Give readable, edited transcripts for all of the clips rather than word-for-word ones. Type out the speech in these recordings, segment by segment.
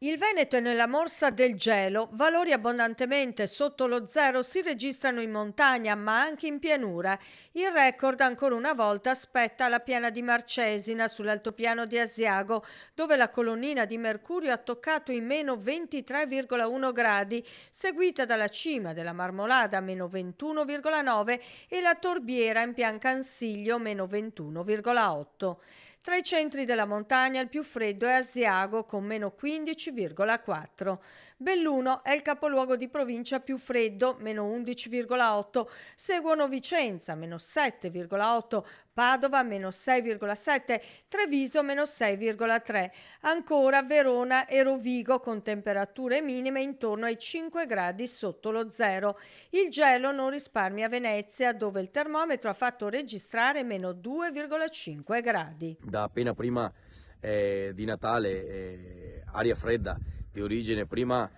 Il Veneto è nella morsa del gelo, valori abbondantemente sotto lo zero si registrano in montagna ma anche in pianura. Il record ancora una volta spetta alla piana di Marcesina sull'altopiano di Asiago, dove la colonnina di mercurio ha toccato i meno 23,1 gradi, seguita dalla cima della Marmolada meno 21,9 e la Torbiera in Piancansiglio meno 21,8. Tra i centri della montagna il più freddo è Asiago con meno 15,4. Belluno è il capoluogo di provincia più freddo, meno 11,8. Seguono Vicenza, meno 7,8. Padova, meno 6,7. Treviso, meno 6,3. Ancora Verona e Rovigo con temperature minime intorno ai 5 gradi sotto lo zero. Il gelo non risparmia Venezia, dove il termometro ha fatto registrare meno 2,5 gradi. Da appena prima di Natale, aria fredda di origine prima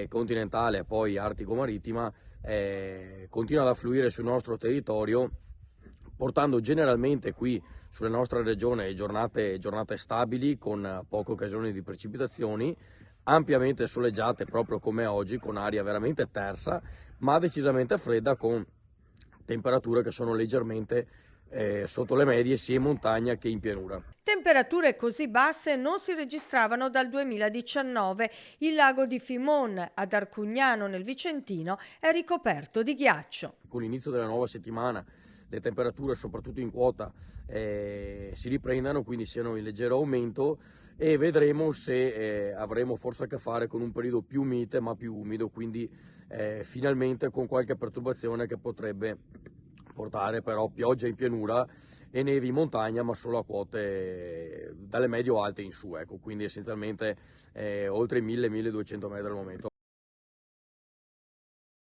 continentale e poi artico-marittima continua ad affluire sul nostro territorio, portando generalmente qui sulla nostra regione giornate stabili con poche occasioni di precipitazioni, ampiamente soleggiate proprio come oggi, con aria veramente tersa ma decisamente fredda, con temperature che sono leggermente sotto le medie sia in montagna che in pianura. Temperature così basse non si registravano dal 2019. Il lago di Fimon ad Arcugnano nel Vicentino è ricoperto di ghiaccio. Con l'inizio della nuova settimana le temperature soprattutto in quota si riprendano, quindi siano in leggero aumento, e vedremo se avremo forse a che fare con un periodo più mite ma più umido, quindi finalmente con qualche perturbazione che potrebbe portare però pioggia in pianura e nevi in montagna, ma solo a quote dalle medio-alte in su, ecco, quindi essenzialmente oltre i 1000-1200 metri al momento.